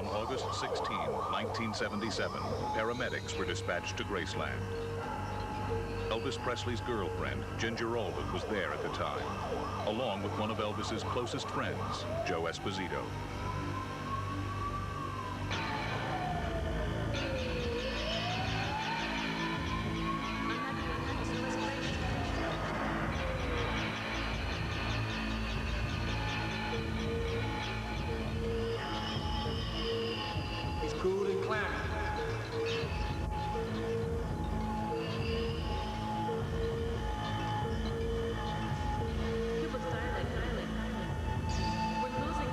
On August 16, 1977, paramedics were dispatched to Graceland. Elvis Presley's girlfriend, Ginger Alden, was there at the time, along with one of Elvis's closest friends, Joe Esposito. Cool and clammy. People silent. We're losing.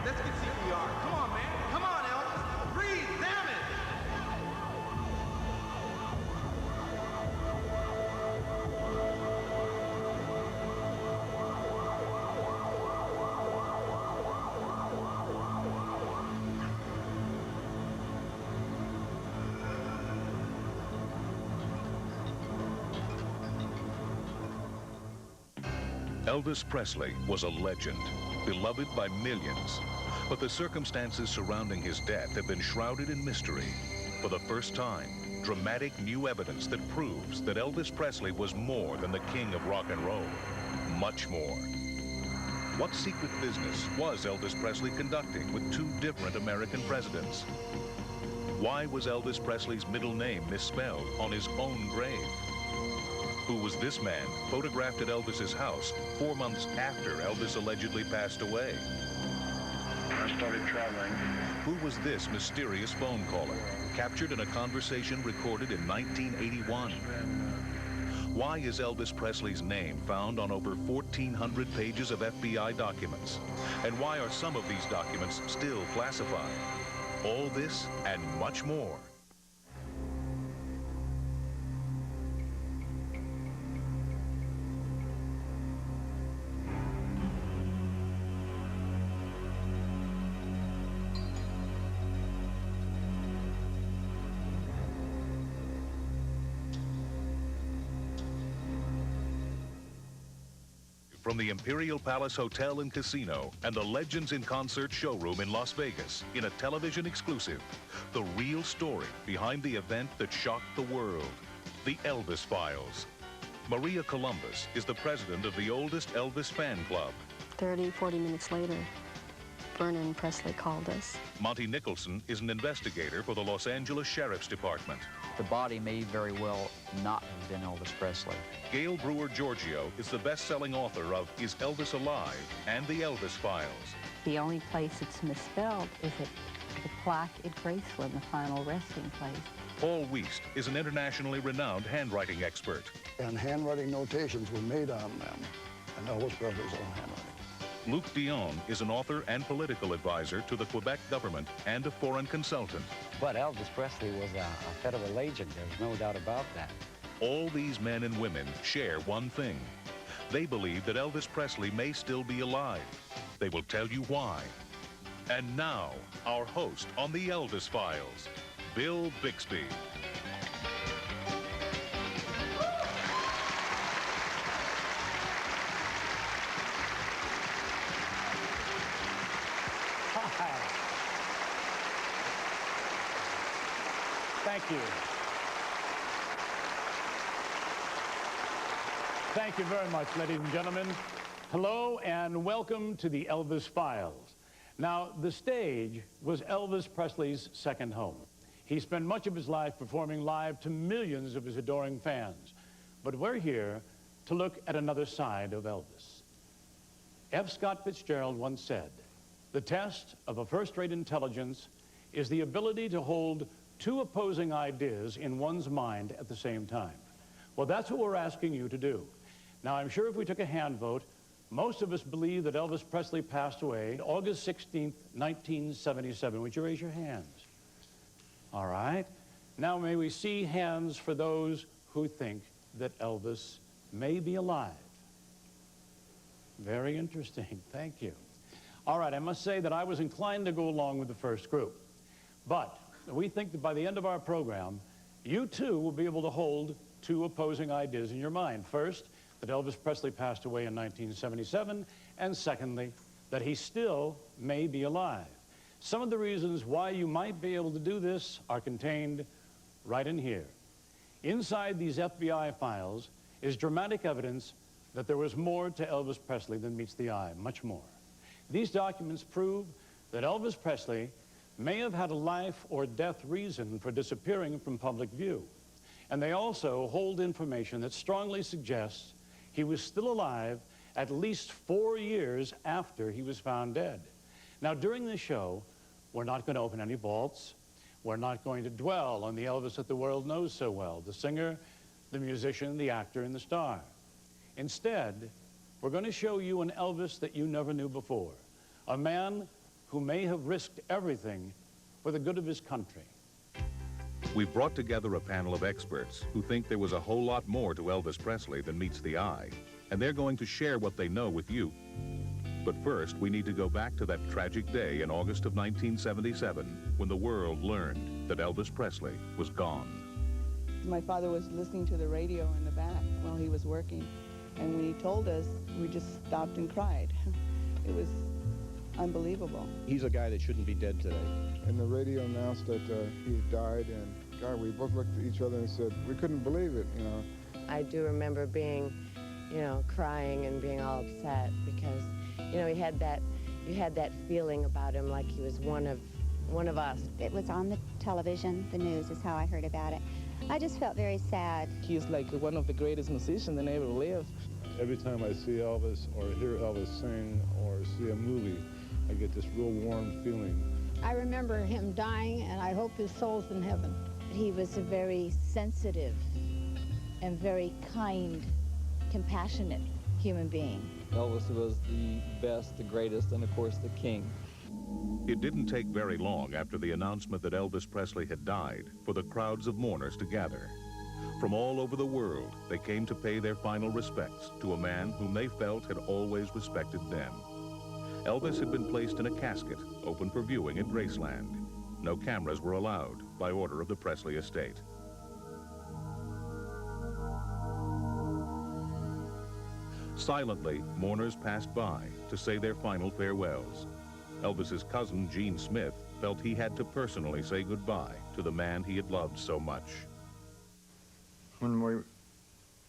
Let's get CPR. Come on, man. Come on, Elvis. Breathe, damn it. Elvis Presley was a legend, beloved by millions. But the circumstances surrounding his death have been shrouded in mystery. For the first time, dramatic new evidence that proves that Elvis Presley was more than the king of rock and roll. Much more. What secret business was Elvis Presley conducting with two different American presidents? Why was Elvis Presley's middle name misspelled on his own grave? Who was this man photographed at Elvis's house 4 months after Elvis allegedly passed away? I started traveling. Who was this mysterious phone caller, captured in a conversation recorded in 1981? Why is Elvis Presley's name found on over 1,400 pages of FBI documents? And why are some of these documents still classified? All this and much more. From the Imperial Palace Hotel and Casino and the Legends in Concert showroom in Las Vegas, in a television exclusive, the real story behind the event that shocked the world, the Elvis Files. Maria Columbus is the president of the oldest Elvis fan club. 30, 40 minutes later, Vernon Presley called us. Monty Nicholson is an investigator for the Los Angeles Sheriff's Department. The body may very well not have been Elvis Presley. Gail Brewer Giorgio is the best-selling author of Is Elvis Alive? And the Elvis Files. The only place it's misspelled is at the plaque at Graceland, the final resting place. Paul Wiest is an internationally renowned handwriting expert. And handwriting notations were made on them, and Elvis Presley's own handwriting. Luc Dion is an author and political advisor to the Quebec government and a foreign consultant. But Elvis Presley was a federal agent, there's no doubt about that. All these men and women share one thing. They believe that Elvis Presley may still be alive. They will tell you why. And now, our host on the Elvis Files, Bill Bixby. Thank you. Thank you very much, ladies and gentlemen. Hello and welcome to the Elvis Files. Now, the stage was Elvis Presley's second home. He spent much of his life performing live to millions of his adoring fans. But we're here to look at another side of Elvis. F. Scott Fitzgerald once said, "The test of a first-rate intelligence is the ability to hold two opposing ideas in one's mind at the same time." Well, that's what we're asking you to do. Now, I'm sure if we took a hand vote, most of us believe that Elvis Presley passed away August 16th, 1977. Would you raise your hands? All right. Now, may we see hands for those who think that Elvis may be alive? Very interesting. Thank you. All right, I must say that I was inclined to go along with the first group. But we think that by the end of our program, you too will be able to hold two opposing ideas in your mind. First, that Elvis Presley passed away in 1977, and secondly, that he still may be alive. Some of the reasons why you might be able to do this are contained right in here. Inside these FBI files is dramatic evidence that there was more to Elvis Presley than meets the eye, much more. These documents prove that Elvis Presley may have had a life or death reason for disappearing from public view. And they also hold information that strongly suggests he was still alive at least 4 years after he was found dead. Now, during this show, we're not going to open any vaults. We're not going to dwell on the Elvis that the world knows so well, the singer, the musician, the actor, and the star. Instead, we're going to show you an Elvis that you never knew before, a man who may have risked everything for the good of his country. We've brought together a panel of experts who think there was a whole lot more to Elvis Presley than meets the eye, and they're going to share what they know with you. But first, we need to go back to that tragic day in August of 1977 when the world learned that Elvis Presley was gone. My father was listening to the radio in the back while he was working, and when he told us, we just stopped and cried. It was unbelievable. He's a guy that shouldn't be dead today. And the radio announced that he had died, and God, we both looked at each other and said, we couldn't believe it, you know. I do remember being, crying and being all upset because, you had that feeling about him like he was one of us. It was on the television, the news is how I heard about it. I just felt very sad. He's like one of the greatest musicians that ever lived. Every time I see Elvis or hear Elvis sing or see a movie, I get this real warm feeling. I remember him dying, and I hope his soul's in heaven. He was a very sensitive and very kind, compassionate human being. Elvis was the best, the greatest, and of course the king. It didn't take very long after the announcement that Elvis Presley had died for the crowds of mourners to gather. From all over the world, they came to pay their final respects to a man whom they felt had always respected them. Elvis had been placed in a casket, open for viewing at Graceland. No cameras were allowed by order of the Presley estate. Silently, mourners passed by to say their final farewells. Elvis's cousin, Gene Smith, felt he had to personally say goodbye to the man he had loved so much. When we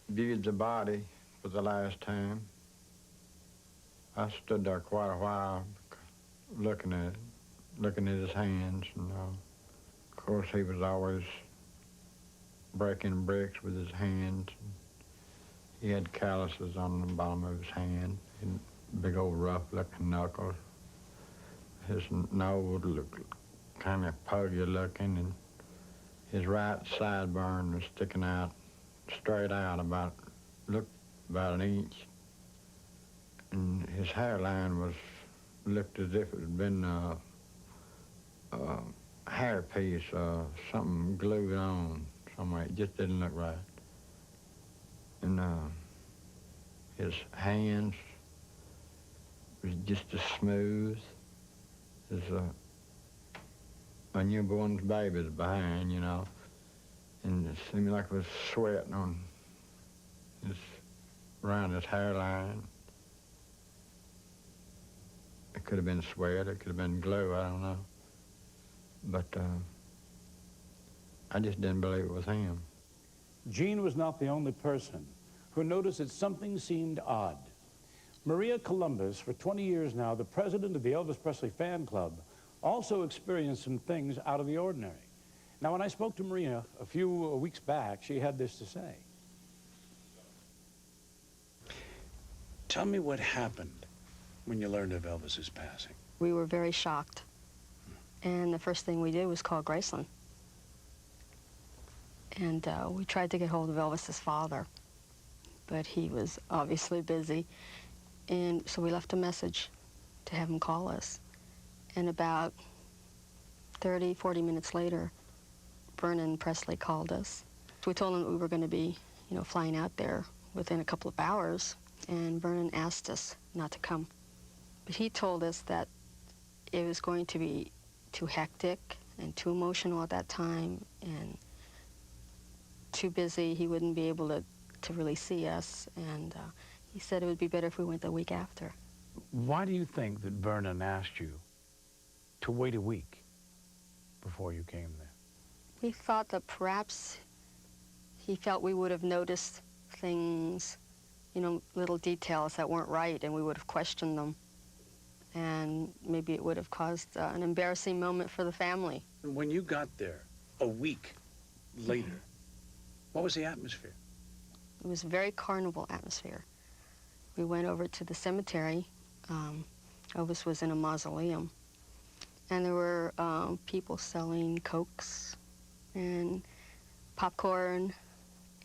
viewed the body for the last time, I stood there quite a while looking at his hands, and of course he was always breaking bricks with his hands. He had calluses on the bottom of his hand and big old rough-looking knuckles. His nose looked kind of puggy looking, and his right sideburn was sticking out straight out looked about an inch. And his hairline looked as if it had been a hairpiece, something glued on somewhere. It just didn't look right. And his hands was just as smooth as a newborn's baby's behind, and it seemed like it was sweating around his hairline. It could have been sweat, it could have been glue, I don't know. But I just didn't believe it was him. Gene was not the only person who noticed that something seemed odd. Maria Columbus, for 20 years now, the president of the Elvis Presley fan club, also experienced some things out of the ordinary. Now, when I spoke to Maria a few weeks back, she had this to say. Tell me what happened when you learned of Elvis's passing. We were very shocked. And the first thing we did was call Graceland. And we tried to get hold of Elvis's father, but he was obviously busy. And so we left a message to have him call us. And about 30, 40 minutes later, Vernon Presley called us. We told him that we were going to be, flying out there within a couple of hours, and Vernon asked us not to come. But he told us that it was going to be too hectic and too emotional at that time and too busy. He wouldn't be able to really see us, and he said it would be better if we went the week after. Why do you think that Vernon asked you to wait a week before you came there? We thought that perhaps he felt we would have noticed things, you know, little details that weren't right, and we would have questioned them. And maybe it would have caused an embarrassing moment for the family. When you got there, a week later, what was the atmosphere? It was a very carnival atmosphere. We went over to the cemetery. Elvis was in a mausoleum. And there were people selling Cokes and popcorn,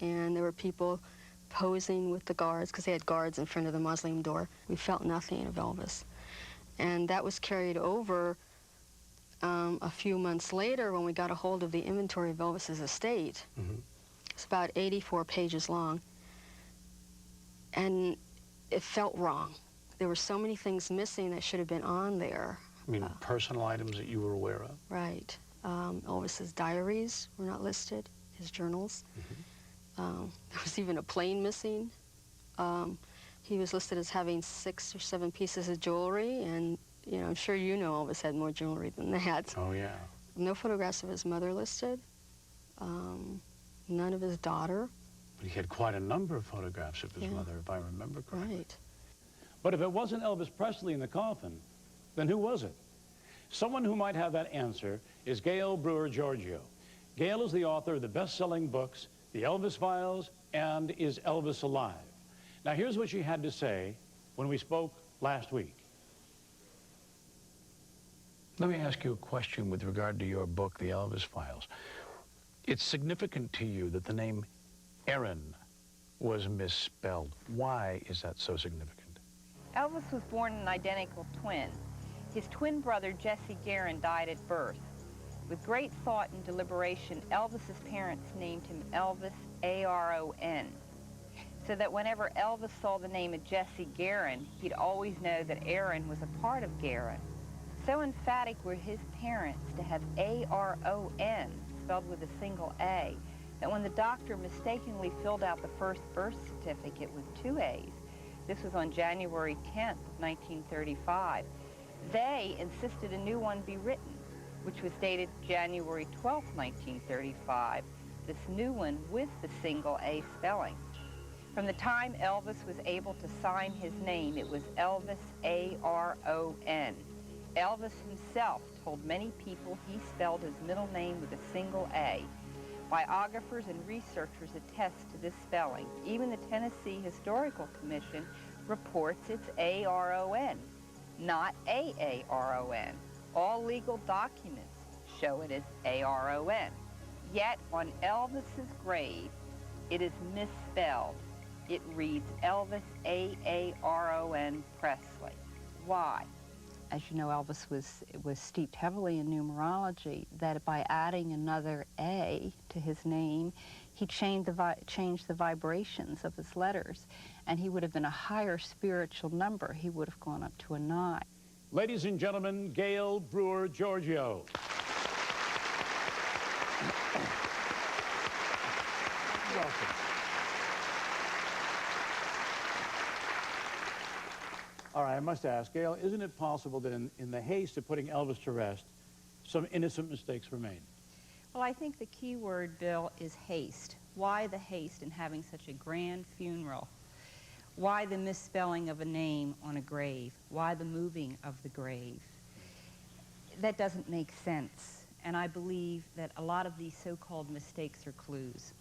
and there were people posing with the guards, because they had guards in front of the mausoleum door. We felt nothing of Elvis. And that was carried over a few months later when we got a hold of the inventory of Elvis's estate. It's about 84 pages long. And it felt wrong. There were so many things missing that should have been on there. I mean, personal items that you were aware of? Right. Elvis's diaries were not listed, his journals. There was even a plane missing. He was listed as having 6 or 7 pieces of jewelry, and, you know, I'm sure you know Elvis had more jewelry than that. Oh, yeah. No photographs of his mother listed. None of his daughter. But he had quite a number of photographs of his mother, if I remember correctly. Right. But if it wasn't Elvis Presley in the coffin, then who was it? Someone who might have that answer is Gail Brewer Giorgio. Gail is the author of the best-selling books, The Elvis Files and Is Elvis Alive? Now, here's what she had to say when we spoke last week. Let me ask you a question with regard to your book, The Elvis Files. It's significant to you that the name Aaron was misspelled. Why is that so significant? Elvis was born an identical twin. His twin brother, Jesse Garon, died at birth. With great thought and deliberation, Elvis's parents named him Elvis, A-R-O-N, so that whenever Elvis saw the name of Jesse Garon, he'd always know that Aaron was a part of Garon. So emphatic were his parents to have A-R-O-N spelled with a single A, that when the doctor mistakenly filled out the first birth certificate with 2 A's, this was on January 10th, 1935, they insisted a new one be written, which was dated January 12th, 1935, this new one with the single A spelling. From the time Elvis was able to sign his name, it was Elvis, A-R-O-N. Elvis himself told many people he spelled his middle name with a single A. Biographers and researchers attest to this spelling. Even the Tennessee Historical Commission reports it's A-R-O-N, not A-A-R-O-N. All legal documents show it as A-R-O-N. Yet on Elvis's grave, it is misspelled. It reads Elvis, A-A-R-O-N, Presley. Why? As you know, Elvis was steeped heavily in numerology, that by adding another A to his name, he changed the vibrations of his letters, and he would have been a higher spiritual number. He would have gone up to a 9. Ladies and gentlemen, Gail Brewer Giorgio. Welcome. All right, I must ask, Gail, isn't it possible that in the haste of putting Elvis to rest, some innocent mistakes were made? Well, I think the key word, Bill, is haste. Why the haste in having such a grand funeral? Why the misspelling of a name on a grave? Why the moving of the grave? That doesn't make sense. And I believe that a lot of these so-called mistakes are clues.